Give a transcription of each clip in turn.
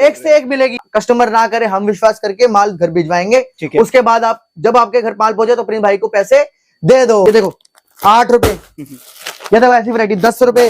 एक से एक मिलेगी। कस्टमर ना करे, हम विश्वास करके माल घर भिजवाएंगे। उसके बाद आप जब आपके घर माल पहुंचे तो प्रिंस भाई को पैसे दे दो। ये देखो 8 रुपए, ये देखो ऐसी वैरायटी 10 रुपए,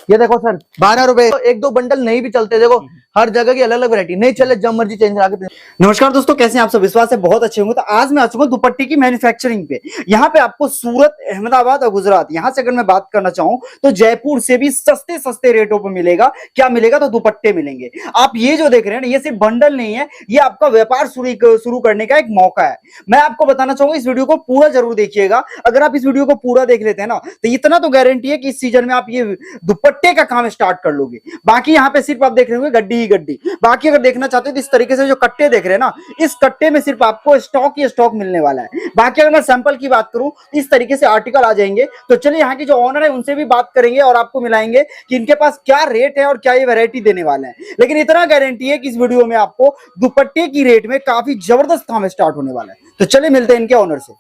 ये देखो सर 12 रुपए। तो एक दो बंडल नहीं भी चलते, देखो हर जगह की अलग अलग वैरायटी, नहीं चले जब मर्जी चेंज करा के। नमस्कार दोस्तों, कैसे हैं आप सब? विश्वास है बहुत अच्छे होंगे। तो आज मैं आ चुका हूं दुपट्टे की मैन्युफैक्चरिंग पे। यहाँ पे आपको सूरत, अहमदाबाद और गुजरात, यहाँ से अगर मैं बात करना चाहूँ तो जयपुर से भी सस्ते सस्ते रेटों पर मिलेगा। क्या मिलेगा? तो दुपट्टे मिलेंगे। आप ये जो देख रहे हैं ना, ये सिर्फ बंडल नहीं है, ये आपका व्यापार शुरू करने का एक मौका है। मैं आपको बताना चाहूंगा, इस वीडियो को पूरा जरूर देखिएगा। अगर आप इस वीडियो को पूरा देख लेते हैं ना, तो इतना तो गारंटी है कि इस सीजन में आप ये दुपट्टे का काम स्टार्ट कर लोगे। बाकी यहाँ पे सिर्फ आप देख रहे होंगे गड्डी ही गड्डी। बाकी अगर देखना चाहते हो तो इस तरीके से जो कट्टे देख रहे हैं ना, इस कट्टे में सिर्फ आपको स्टॉक ही स्टॉक मिलने वाला है। बाकी अगर मैं सैंपल की बात करूं तो इस तरीके से आर्टिकल आ जाएंगे। तो चलिए यहाँ के जो ऑनर है उनसे भी बात करेंगे और आपको मिलाएंगे कि इनके पास क्या रेट है और क्या ये वैरायटी देने वाला है। लेकिन इतना गारंटी है कि इस वीडियो में आपको दुपट्टे की रेट में काफी जबरदस्त काम स्टार्ट होने वाला है। तो चलिए मिलते हैं इनके ऑनर से।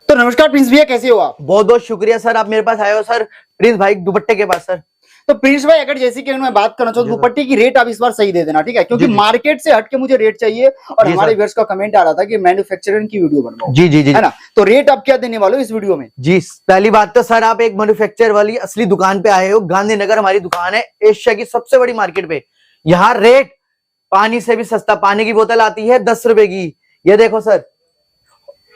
तो नमस्कार प्रिंस भैया, कैसे हो आप? बहुत बहुत शुक्रिया सर, आप मेरे पास आए हो सर, प्रिंस भाई दुपट्टे के पास। सर तो प्रिंस भाई, अगर जैसे कि मैं बात करना चाहूँ दुपट्टे की रेट आप इस बार सही दे देना, ठीक है? क्योंकि मार्केट से हटके मुझे रेट चाहिए और हमारे व्यूअर्स का कमेंट आ रहा था कि मैन्युफैक्चरिंग की वीडियो बनवाओ। जी जी जी, है ना? तो रेट आप क्या देने वाले हो इस वीडियो में? जी पहली बात तो सर, आप एक मैन्युफैक्चर वाली असली दुकान पे आए हो। गांधीनगर हमारी दुकान है, एशिया की सबसे बड़ी मार्केट पे। यहाँ रेट पानी से भी सस्ता। पानी की बोतल आती है 10 रुपए की, ये देखो सर।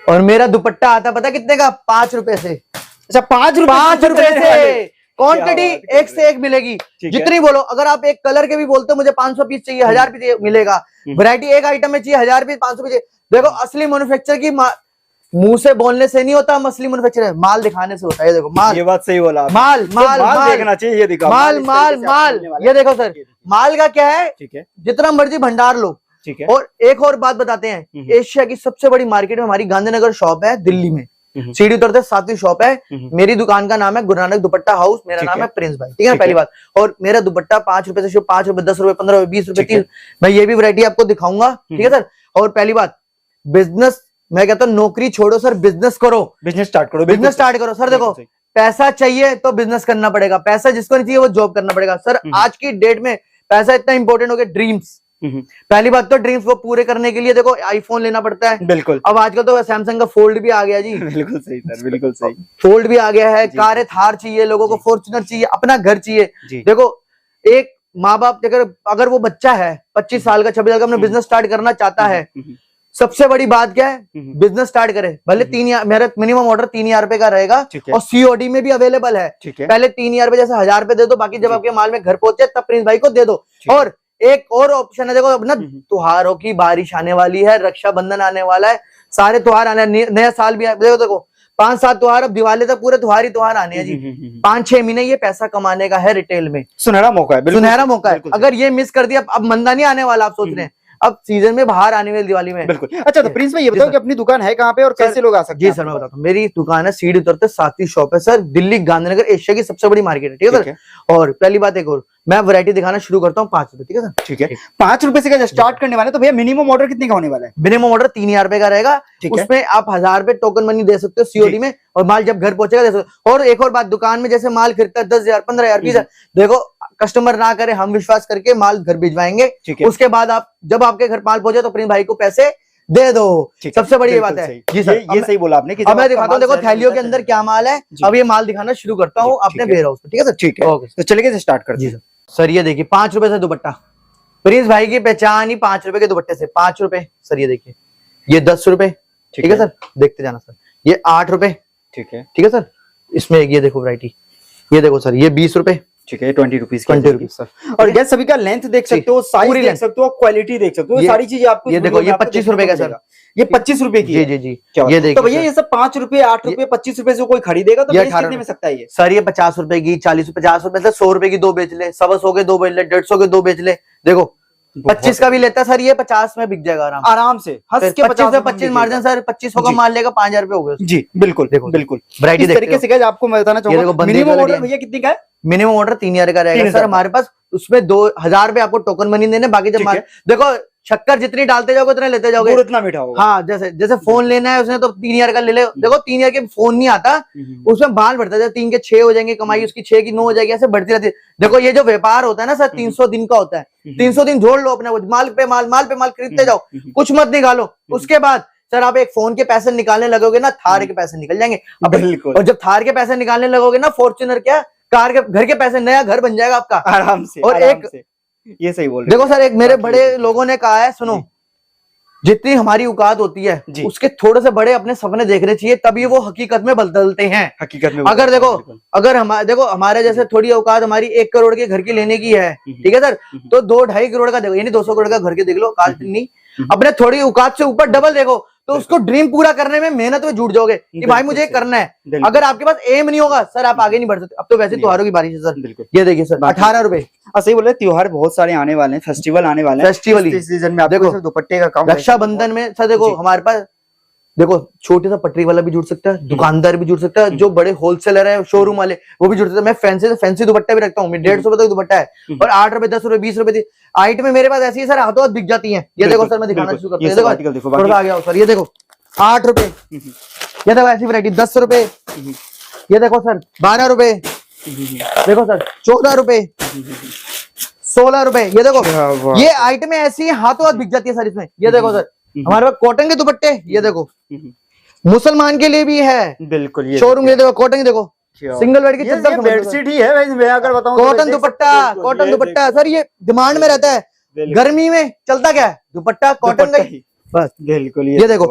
और मेरा दुपट्टा आता पता कितने का? 5 रुपए से। अच्छा, 5 रुपए से क्वांटिटी एक से एक मिलेगी, जितनी बोलो। अगर आप एक कलर के भी बोलते हो मुझे 500 पीस चाहिए, 1000 पीस मिलेगा। वैरायटी एक आइटम में चाहिए 1000 पीस, 500 पीस। देखो असली मैन्युफैक्चर की मुंह से बोलने से नहीं होता, असली मैन्युफैक्चर माल दिखाने से होता है। ये देखो माल, ये बात सही बोला। माल माल माल देखना चाहिए, ये दिखाओ माल माल माल। ये देखो सर, माल का क्या है, ठीक है, जितना मर्जी भंडार लो, ठीक है। और एक और बात बताते हैं, एशिया की सबसे बड़ी मार्केट में हमारी गांधीनगर शॉप है, दिल्ली में। सीढ़ी उतरते 7वीं शॉप है। मेरी दुकान का नाम है गुरु नानक दुपट्टा हाउस। मेरा नाम है प्रिंस भाई, ठीक है? पहली बात। और मेरा दुपट्टा 5 रुपए से शुरू, 5 रुपए, 10 रुपए, 15 रुपए, 20 रुपए, 30। मैं ये भी वैरायटी आपको दिखाऊंगा, ठीक है सर? और पहली बात, बिजनेस, मैं कहता हूँ नौकरी छोड़ो सर, बिजनेस करो, बिजनेस स्टार्ट करो, बिजनेस स्टार्ट करो। सर देखो, पैसा चाहिए तो बिजनेस करना पड़ेगा, पैसा जिसको नहीं चाहिए वो जॉब करना पड़ेगा। सर आज की डेट में पैसा इतना इंपॉर्टेंट हो गया। ड्रीम्स, पहली बात तो ड्रीम्स को पूरे करने के लिए देखो आईफोन लेना पड़ता है। बिल्कुल। अब आजकल तो सैमसंग का फोल्ड भी आ गया जी। बिल्कुल सही सर, बिल्कुल सही। फोल्ड भी आ गया है। कार थार चाहिए लोगों को, फॉर्च्यूनर चाहिए, अपना घर चाहिए। देखो एक माँ बाप अगर वो बच्चा है 25 साल का, 26 साल का, अपना बिजनेस स्टार्ट करना चाहता है, सबसे बड़ी बात क्या है, बिजनेस स्टार्ट करे। भले 3,000, मेरा मिनिमम ऑर्डर 3,000 रुपए का रहेगा और सीओडी में भी अवेलेबल है। पहले 3,000 रुपए जैसे 1000 रुपए दे दो, बाकी जब आपके माल में घर पहुंचे तब प्रिंस भाई को दे दो। और एक और ऑप्शन है, देखो अपना त्योहारों की बारिश आने वाली है, रक्षाबंधन आने वाला है, सारे त्योहार आने, नया साल भी देखो 5-7 त्योहार, अब दिवाली तक पूरे त्योहार आने हैं जी। 5-6 महीने ये पैसा कमाने का है रिटेल में। सुनहरा मौका है, सुनहरा मौका है। अगर ये मिस कर दिया, अब मंदा नहीं आने वाला, आप सोच रहे हैं अब सीजन में बाहर आने वाली दिवाली में। बिल्कुल। अच्छा, तो प्रिंस भाई ये बताओ कि अपनी दुकान है कहाँ पे और कैसे लोग आ सकते हैं? जी सर मैं बताता हूँ, मेरी दुकान है सीढ़ी उतरते 7वीं शॉप है सर, दिल्ली गांधीनगर, एशिया की सबसे बड़ी मार्केट है, ठीक है सर? और पहली बात एक और, मैं वैरायटी दिखाना शुरू करता हूँ 5 रुपए, ठीक है सर? ठीक है। 5 रुपए से स्टार्ट करने वाले, तो भैया मिनिमम ऑर्डर कितने का होने वाला है? मिनिमम ऑर्डर 3,000 रुपए का रहेगा। उसमें आप 1000 रुपए टोकन मनी दे सकते हो सीओडी में, और माल जब घर पहुंचेगा दे सकते हो। और एक और बात, दुकान में जैसे माल खरीदता है 10,000, 15,000, 20,000, देखो कस्टमर ना करे, हम विश्वास करके माल घर भिजवाएंगे। उसके बाद आप जब आपके घर माल पहुंचे तो प्रिंस भाई को पैसे दे दो। सबसे बड़ी ये बात है जी सर, ये सही बोला आपने। अब मैं दिखाता हूँ, देखो थैलियों के अंदर क्या माल है। अब ये माल दिखाना शुरू करता हूँ अपने वेयर हाउस पे, ठीक है सर? ठीक है, तो चलिए स्टार्ट कर। जी सर। सर ये देखिए 5 रुपए से दुपट्टा, प्रिंस भाई की पहचान ही 5 रुपए के दुपट्टे से। 5 रुपए सर, ये देखिए, ये 10 रुपए, ठीक है सर? देखते जाना सर। ये 8 रुपए, ठीक है सर? इसमें ये देखो वैरायटी, ये देखो सर, ये 20 रुपए, ठीक है, 20 रुपीज, 20 रुपीज सर। और गैस सभी का लेंथ देख सकते हो, साइज देख सकते हो, क्वालिटी देख सकते हो, ये सारी चीजें आपको। ये देखो, ये 25 रुपए का सर, ये 25 रुपए की। जी जी जी, ये देखिए। तो भैया ये सब 5 रुपए, 8 रुपए, 25 रुपए से कोई खरीदेगा तो कितने में सकता है ये? सर ये 50 रुपए की, 40, 50 रुपए से 100 रुपए की 2 बेच ले, 125 के 2 बेच ले, 150 के 2 बेच ले। देखो 25 का भी लेता सर, ये 50 में बिक जाएगा आराम से, हंस के 25 मार्जिन सर। 2500 का माल लेगा, 5,000 रुपए हो गए जी। बिल्कुल देखो, बिल्कुल वैरायटी तरीके से गाइस आपको मैं बताना चाहूंगा। मिनिमम ऑर्डर भैया कितने का है? मिनिमम ऑर्डर 3,000 का रहेगा सर हमारे पास। उसमें 2,000 रुपए आपको टोकन मनी देने, बाकी जब माल देखो शक्कर जितनी डालते जाओगे उतना लेते जाओगे, गुड़ उतना मीठा होगा। हाँ, जैसे जैसे फोन लेना है उसने तो 3,000 का ले ले, देखो 3,000 के फोन नहीं आता, उसमें बाल बढ़ता है, 3 के 6 हो जाएंगे कमाई, उसकी 6 की 9 हो जाएगी, ऐसे बढ़ती रहती है। देखो ये जो व्यापार होता है ना सर, 300 दिन का होता है, 300 दिन जोड़ लो अपने, माल पे माल खरीदते जाओ, कुछ मत निकालो। उसके बाद सर आप एक फोन के पैसे निकालने लगोगे ना, थार के पैसे निकल जाएंगे। बिल्कुल। और जब थार के पैसे निकालने लगोगे ना, फॉर्च्यूनर क्या कार के, घर के पैसे, नया घर बन जाएगा आपका आराम से। और आराम एक से। ये सही बोल रहे देखो सर, एक मेरे बड़े लोगों ने कहा है, सुनो, जितनी हमारी औकात होती है उसके थोड़े से बड़े अपने सपने देखने चाहिए, तभी वो हकीकत में बदलते हैं। हकीकत में अगर देखो, अगर हमारे जैसे थोड़ी औकात हमारी 1 करोड़ के घर की लेने की है, ठीक है सर, तो 2-2.5 करोड़ का देखो, यानी 200 करोड़ का घर के देख लो, औकात नहीं, अपने थोड़ी औकात से ऊपर डबल देखो, तो उसको ड्रीम पूरा करने में मेहनत में जुट जाओगे कि भाई मुझे करना है। अगर आपके पास एम नहीं होगा सर, आप आगे नहीं बढ़ सकते। अब तो वैसे त्योहारों की बारिश है सर, बिल्कुल। ये देखिए सर, 18 रुपए। सही बोले, त्योहार बहुत सारे आने वाले हैं, फेस्टिवल आने वाले हैं, फेस्टिवल सीजन में देखो, दुपट्टे का काम, रक्षाबंधन में सर देखो हमारे पास, देखो छोटे सा पटरी वाला भी जुड़ सकता है, दुकानदार भी जुड़ सकता है, जो बड़े होलसेलर है, शोरूम वाले, वो भी जुड़ सकते हैं। मैं फैंसी दुपट्टा भी रखता हूँ, 150 रुपए तक दुपट्टा है, और 8 रुपए, 10 रुपए, 20 रुपए आइट में मेरे पास ऐसी है सर, हाथों हाथ बिक जाती है। ये देखो सर, मैं दिखाना शुरू करता हूँ, देखो थोड़ा आ गया सर, ये देखो 8 रुपए, ये देखो ऐसी वैरायटी 10 रुपए, ये देखो सर 12 रुपए, देखो सर 14 रुपए, 16 रुपए, ये देखो, ये आइटमें ऐसी है हाथों हाथ बिक जाती है सर इसमें। ये देखो सर, हमारे पास कॉटन के दुपट्टे, ये देखो, मुसलमान के लिए भी है, बिल्कुल, ये शोरूम, ये देखो कॉटन, देखो सिंगल बेड की चद्दर, बेडशीट ही है भाई, मैं अगर बताऊं कॉटन दुपट्टा सर, ये डिमांड में रहता है, गर्मी में चलता क्या है, दुपट्टा कॉटन का ही, बस बिल्कुल। ये देखो,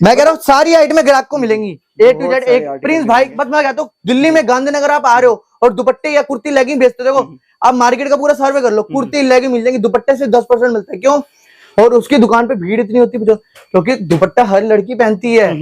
मैं कह रहा हूँ सारी आइटमें ग्राहक को मिलेंगी, A to Z। एक प्रिंस भाई, बस मैं कहता हूँ, दिल्ली में गांधीनगर आप आ रहे हो और दुपट्टे या कुर्ती लेगिंग बेचते हो, देखो आप मार्केट का पूरा सर्वे कर लो, कुर्ती लेगिंग मिल जाएंगी, दुपट्टे से 10% मिलता है। क्यों? और उसकी दुकान पे भीड़ इतनी होती है क्योंकि दुपट्टा हर लड़की पहनती है।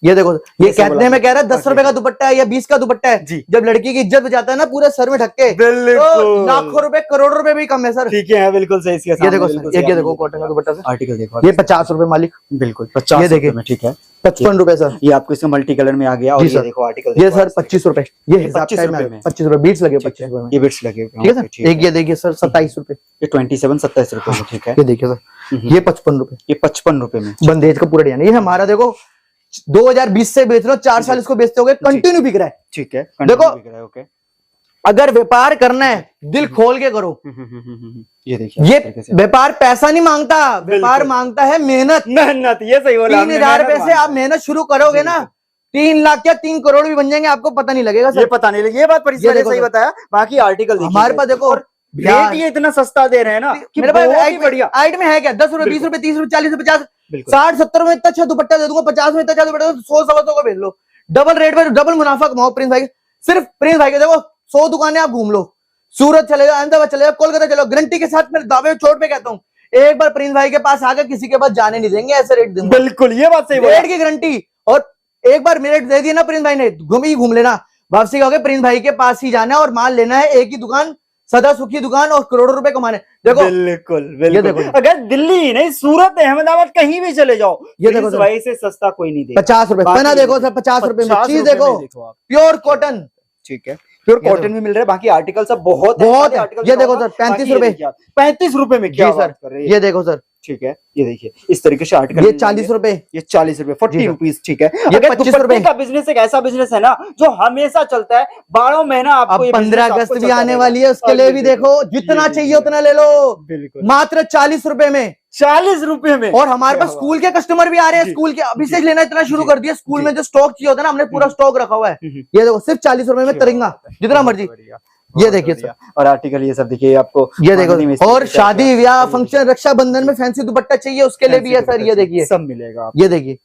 ये देखो, ये कहने में कह रहा है 10 रुपए का दुपट्टा है या 20 का दुपट्टा है, जब लड़की की इज्जत बचाता है ना पूरे सर में ढक के, तो लाखों रुपए, करोड़ों रुपए भी कम है सर। ठीक है, बिल्कुल सही। ये देखो सर, ये देखो कॉटन का दुपट्टा, आर्टिकल देखो, ये 50 रुपए मालिक, बिल्कुल 50, ये देखिए, ठीक है 55 रुपए सर, ये आपको इसमें मल्टी कलर में आ गया। और ये देखो आर्टिकल, ये सर 25 रुपए, ये 25 रुपए, बीट्स लगे 25 रुपए, ये बीट्स लगे, ठीक है सर। एक ये देखिए सर 27 रुपए, ये 27 रुपए में, ठीक है। ये देखिए सर, ये 55 रुपए, ये 55 रुपए में बंदेज का पूरा डिजाइन। ये हमारा देखो 2020 से बेच रहे हो, 4 साल इसको बेचते होगे, कंटिन्यू बिक रहा है, ठीक है। देखो ओके, अगर व्यापार करना है दिल खोल के करो। ये देखिए, ये व्यापार पैसा नहीं मांगता, व्यापार मांगता है मेहनत। ये सही बोला। 3,000 रुपए से आप मेहनत शुरू करोगे ना, 3 लाख क्या 3 करोड़ भी बन जाएंगे, आपको पता नहीं लगेगा सर, ये पता नहीं लगेगा। ये बात परिचय ने सही बताया। बाकी आर्टिकल हमारे पास देखो, रेट ये इतना सस्ता दे रहे हैं ना कि मेरे पास बढ़िया। आइट में है क्या, 10 रुपए, 20 रुपए, 30 रुपए, 40 रुपए, 50, 60-70 में इतना अच्छा दुपट्टा दे दूंगा, 50 में इतना अच्छा दुपट्टा, 100-125 को बेच लो, डबल रेट में डबल मुनाफा कमाओ। प्रिंस भाई, सिर्फ प्रिंस भाई के देखो 100 दुकानें आप घूम लो, सूरत चले जाओ, अहमदाबाद चले जाओ, कोलकाता चलो, गारंटी के साथ, मेरे दावे चोट पे कहता हूँ, एक बार प्रिंस भाई के पास आकर किसी के पास जाने नहीं देंगे, ऐसे रेट दूंगा। बिल्कुल, ये बात सही, रेट की गारंटी। और एक बार मेरे दे दिए ना प्रिंस भाई ने, घूम लेना, वापसी कहोगे प्रिंस भाई के पास ही जाना है और माल लेना है, एक ही दुकान, सदा सुखी दुकान, और करोड़ों रुपए कमाने। देखो बिल्कुल, ये देखो, अगर दिल्ली नहीं, सूरत, अहमदाबाद, कहीं भी चले जाओ, ये देखो भाई से सस्ता कोई नहीं देगा। 50 रुपए पहना, देखो सर 50 रुपए में चीज देखो, प्योर कॉटन, ठीक है, प्योर कॉटन भी मिल रहा है। बाकी आर्टिकल सब बहुत ये देखो सर 35 रुपए, 35 रुपए में क्या बात कर रहे हैं, ये देखो सर, ठीक है। ये देखिए इस तरीके से आर्टिकल, ये 40 रुपए, ये 40 रुपए, 40 रुपीज, ठीक है। ये 25 रुपए का बिजनेस एक ऐसा बिजनेस है ना जो हमेशा चलता है, 12 महीना आपको। अब 15 अगस्त भी आने वाली है, उसके लिए भी देखो, जितना चाहिए उतना ले लो, मात्र 40 रुपए में, 40 रुपए में। और हमारे पास स्कूल के कस्टमर भी आ रहे हैं, स्कूल के अभी से लेना इतना शुरू कर दिया, स्कूल में जो स्टॉक चाहिए होता है ना, हमने पूरा स्टॉक रखा हुआ है। ये देखो सिर्फ 40 रुपए में तरिंगा, जितना मर्जी। ये देखिए सर, और आर्टिकल ये सब देखिए आपको, ये देखो, और शादी ब्याह फंक्शन, रक्षाबंधन में फैंसी दुपट्टा चाहिए, उसके लिए भी है सर, ये देखिए सब मिलेगा। ये देखिए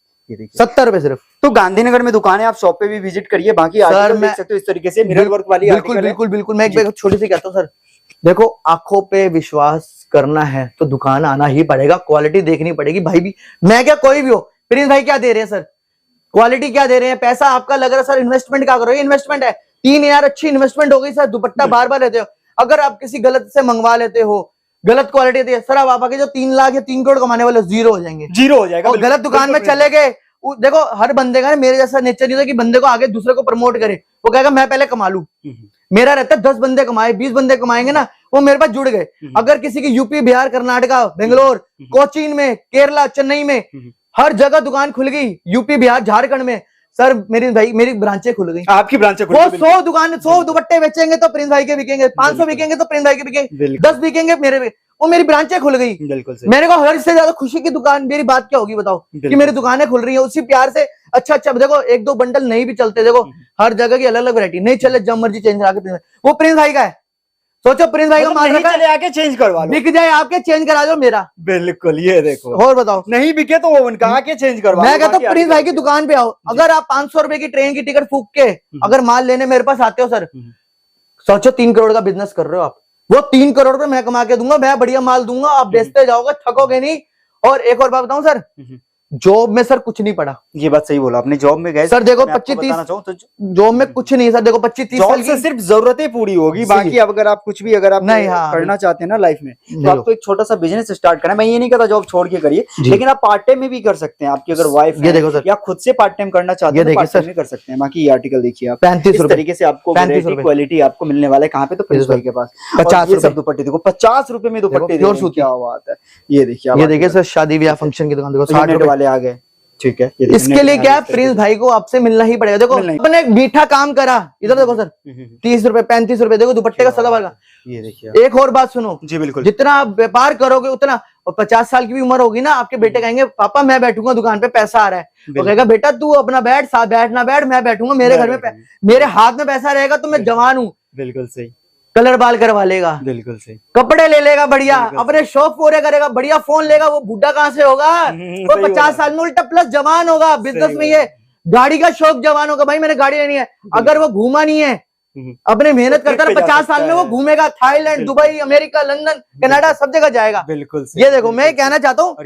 70 रुपए सिर्फ। तो गांधीनगर में दुकान है, आप शॉप पे भी विजिट करिए। बाकी आर्टिकल देख सकते हो इस तरीके से, मिरर वर्क वाली। बिल्कुल मैं एक छोटी सी कहता हूँ सर, देखो आंखों पे विश्वास करना है तो दुकान आना ही पड़ेगा, क्वालिटी देखनी पड़ेगी। भाई भी, मैं क्या कोई भी हो, प्रिंस भाई क्या दे रहे हैं सर, क्वालिटी क्या दे रहे हैं, पैसा आपका लग रहा है सर, इन्वेस्टमेंट क्या करो, इन्वेस्टमेंट है, 3,000 अच्छी इन्वेस्टमेंट हो गई सर। दुपट्टा बार बार लेते हो, अगर आप किसी गलत से मंगवा लेते हो, गलत क्वालिटी है सर, आप आके जो 3 लाख या 3 करोड़ कमाने वाले जीरो हो जाएंगे, जीरो हो जाएगा। और गलत दुकान में चले गए, देखो हर बंदे का मेरे जैसा नेचर नहीं होता कि बंदे को आगे दूसरे को प्रमोट करे, वो कहेगा मैं पहले कमा लूं। मेरा रहता है 10 बंदे कमाए, 20 बंदे कमाएंगे ना, वो मेरे पास जुड़ गए। अगर किसी की यूपी, बिहार, कर्नाटका, बेंगलोर, कोचीन में, केरला, चेन्नई में, हर जगह दुकान खुल गई, यूपी, बिहार, झारखंड में, सर मेरी ब्रांचें खुल गई। आपकी ब्रांचें खुल वो गई, 100 दुकान, 100 दुपट्टे बेचेंगे तो प्रिंस भाई के बिकेंगे, 500 बिकेंगे तो प्रिंस भाई के बिकेंगे, 10 बिकेंगे मेरे, वो मेरी ब्रांचें खुल गई। बिल्कुल सही। मेरे को हर से ज्यादा खुशी की दुकान, मेरी बात क्या होगी बताओ, कि मेरी दुकानें खुल रही है, उसी प्यार से। अच्छा देखो, 1-2 बंडल नहीं भी चलते, देखो हर जगह की अलग अलग वैरायटी, नहीं चले जब मर्जी चेंज करा के, वो प्रिंस भाई का है। सोचो प्रिंस भाई का माल नहीं रखा है, चले आके चेंज करवा लो, बिक जाए आपके, चेंज करा दो मेरा। बिल्कुल, ये देखो, और बताओ, नहीं बिके तो वो उनका आके चेंज करवा मैं लो, कहता हूँ बाकी प्रिंस भाई आगे की दुकान पे आओ। अगर आप 500 रुपए की ट्रेन की टिकट फूक के अगर माल लेने मेरे पास आते हो सर, सोचो 3 करोड़ का बिजनेस कर रहे हो आप, वो 3 करोड़ रुपए मैं कमा के दूंगा, मैं बढ़िया माल दूंगा, आप बेचते जाओगे, थकोगे नहीं। और एक और बात बताऊं सर, जॉब में सर कुछ नहीं पड़ा। ये बात सही बोला आपने, जॉब में गए सर देखो मैं आपको 25-30 बताना चाहूं तो जॉब में कुछ नहीं है सर, देखो 25-30 जॉब साल से की सिर्फ जरूरतें पूरी होगी, बाकी अब अगर आप कुछ भी अगर आप नहीं, हाँ, करना चाहते हैं ना लाइफ में, तो देखो। आपको एक छोटा सा बिजनेस स्टार्ट करना है। मैं ये नहीं कहता जॉब छोड़ के करिए, लेकिन आप पार्ट टाइम में भी कर सकते हैं। आपकी अगर वाइफ ये देखो सर, या खुद से पार्ट टाइम करना चाहते हैं तो पार्ट टाइम में कर सकते हैं। बाकी ये आर्टिकल देखिए आप, 35 इस रुपए तरीके से आपको 35 रुपए क्वालिटी आपको मिलने वाला है। कहाँ पे? तो प्रिंस भाई के पास। 50 ये सब दुपट्टे देखो, 50 रुपए में दुपट्टे, प्योर सूती, क्या बात है। ये देखिए, ये देखिए सर, शादी ब्याह फंक्शन की दुकान देखो, 60 रुपए वाले आ गए, ठीक है। इसके लिए क्या है, प्रिंस भाई को आपसे मिलना ही पड़ेगा। देखो अपने मीठा काम करा, इधर देखो सर, 30 रुपए 35 रुपए देखो दुपट्टे का सदाबहार का। ये देखिए, एक और बात सुनो जी बिल्कुल, जितना आप व्यापार करोगे उतना, और 50 साल की भी उम्र होगी ना, आपके बेटे कहेंगे पापा मैं बैठूंगा दुकान पे, पैसा आ रहा है, वो कहेगा बेटा तू अपना बैठ, साथ बैठना बैठ, मैं बैठूंगा, मेरे घर में मेरे हाथ में पैसा रहेगा तो मैं जवान हूँ। बिल्कुल सही। कलर बाल करवा लेगा, बिल्कुल सही, कपड़े ले लेगा बढ़िया, अपने शौक पूरे करेगा, बढ़िया फोन लेगा, वो बुढ़ा कहाँ से होगा, वो 50 साल में उल्टा प्लस जवान होगा। बिजनेस में ये गाड़ी का शौक जवान होगा, भाई मैंने गाड़ी लेनी है, अगर वो घूमा नहीं है, अपने मेहनत करता है, 50 साल में वो घूमेगा, Thailand, Dubai, America, London, Canada, सब जगह जाएगा। बिल्कुल ये देखो मैं कहना चाहता हूँ,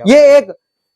ये एक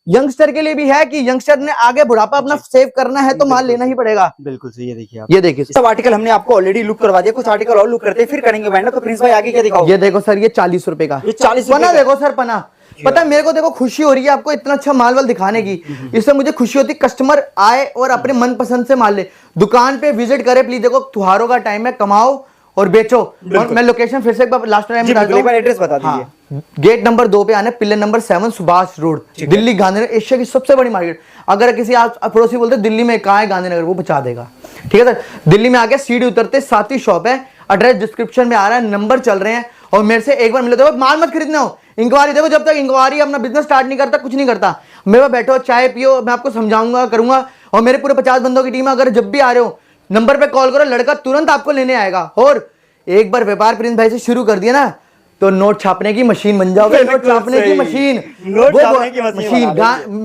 यंगस्टर के लिए भी है कि यंगस्टर ने आगे बुढ़ापा अपना सेव करना है तो माल लेना ही पड़ेगा। बिल्कुल सही। ये देखिए, ये देखिए सब आर्टिकल हमने आपको ऑलरेडी लुक करवा दिया, कुछ आर्टिकल और लुक करते हैं फिर करेंगे बैंड। तो प्रिंस भाई आगे क्या दिखाओ? ये देखो सर, ये 40 रुपए का, ये 40 पना देखो सर, पना पता है मेरे को, देखो खुशी हो रही है आपको इतना अच्छा माल वाल दिखाने की, इससे मुझे खुशी होती है कस्टमर आए और अपने मनपसंद से माल ले, दुकान पे विजिट करे प्लीज। देखो त्योहारों का टाइम है, कमाओ और बेचो। और मैं लोकेशन फिर से एक बार लास्ट टाइम बता दूं, एड्रेस बता दीजिए। गेट नंबर 2 पे आना, pillar number 7, Subhash road, Delhi Gandhinagar, Asia की सबसे बड़ी मार्केट। अगर किसी आप पड़ोसी बोलते दिल्ली में कहाँ है गांधीनगर, वो बचा देगा, ठीक है सर। दिल्ली में आके सीढ़ी उतरते साथ ही शॉप है, एड्रेस डिस्क्रिप्शन में आ रहा है, नंबर चल रहे हैं। और मेरे से एक बार मिले, देखो माल मत खरीदना हो, इंक्वायरी देखो, जब तक इंक्वायरी अपना बिजनेस स्टार्ट नहीं करता कुछ नहीं करता। मेरे पास बैठो, चाय पियो, मैं आपको समझाऊंगा करूंगा। और मेरे पूरे 50 बंदों की टीम है, अगर जब भी आ रहे हो नंबर पे कॉल करो, लड़का तुरंत आपको लेने आएगा। और एक बार व्यापार प्रिंस भाई से शुरू कर दिया ना तो नोट छापने की मशीन बन जाओगे, नोट छापने की मशीन,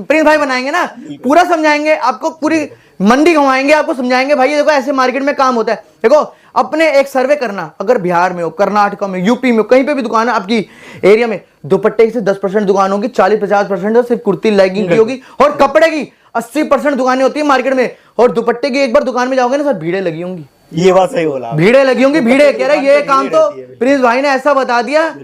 प्रिंस भाई बनाएंगे ना, पूरा समझाएंगे आपको, पूरी मंडी घुमाएंगे, आपको समझाएंगे भाई देखो ऐसे मार्केट में काम होता है। देखो अपने एक सर्वे करना, अगर बिहार में हो, कर्नाटक में, यूपी में, कहीं पे भी दुकान है आपकी एरिया में, दुपट्टे से 10% दुकान होगी, 40-50% सिर्फ कुर्ती लेगिंग की होगी, और कपड़े की 80% दुकानें होती है मार्केट में। और दुपट्टे की एक बार दुकान में जाओगे ना सर, भीड़े लगी होंगी। ये बात सही बोला, भीड़े लगी होंगी, भीड़े कह रहे ये काम तो प्रिंस भाई ने ऐसा बता दिया,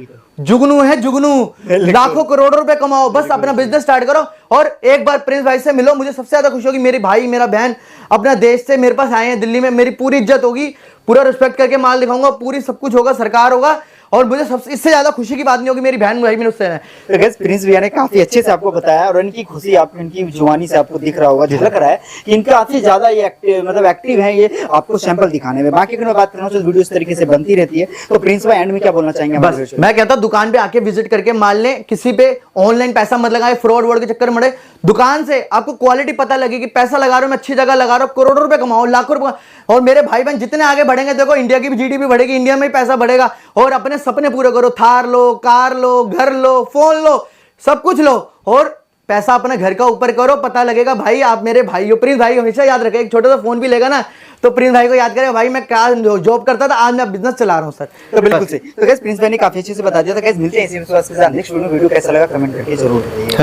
जुगनू है जुगनू, लाखों करोड़ों रुपए कमाओ, बस अपना बिजनेस स्टार्ट करो। और एक बार प्रिंस भाई से मिलो, मुझे सबसे ज्यादा खुशी होगी, मेरे भाई मेरा बहन अपना देश से मेरे पास आए हैं दिल्ली में, मेरी पूरी इज्जत होगी, पूरा रिस्पेक्ट करके माल दिखाऊंगा, पूरी सब कुछ होगा, सरकार होगा। और मुझे सबसे इससे ज्यादा खुशी की बात नहीं होगी, मेरी बहन भाई मेरे उससे है। तो गाइस प्रिंस भैया ने काफी अच्छे से आपको बताया, और इनकी खुशी आपको, इनकी जुबानी से आपको दिख रहा होगा, झलक रहा है कि इनका काफी ज्यादा ये एक्टिव है ये आपको सैंपल दिखाने में। बाकी अगर मैं बात करूँ तो वीडियो इस तरीके से बनती रहती है। तो प्रिंस भाई एंड में क्या बोलना चाहेंगे? बस मैं कहता हूं दुकान पे आके विजिट करके माल लें, किसी पे ऑनलाइन पैसा मत लगाए, फ्रॉड वर्ड के चक्कर में। दुकान से आपको क्वालिटी पता लगेगी, पैसा लगा रहा हूं मैं अच्छी जगह लगा रहा हूं, करोड़ों रुपए कमाओ, लाखों रुपए। और मेरे भाई बहन जितने आगे बढ़ेंगे, देखो इंडिया की भी जीडीपी बढ़ेगी, इंडिया में ही पैसा बढ़ेगा। और अपने सपने पूरे करो, थार लो, कार लो, घर लो, फोन लो, सब कुछ लो, और पैसा अपने घर का ऊपर करो, पता लगेगा भाई आप मेरे भाई हो। प्रिंस भाई हमेशा याद रखे, एक छोटा सा फोन भी लेगा ना तो प्रिंस भाई को याद करेगा, भाई मैं क्या जॉब करता था, आज मैं बिजनेस चला रहा हूं सर। तो बिल्कुल सही। तो गाइस प्रिंस भाई ने काफी अच्छे से बता दिया। तो गाइस मिलते हैं इसी विश्वास के साथ नेक्स्ट वीडियो कैसा लगा कमेंट करके जरूर बताइए।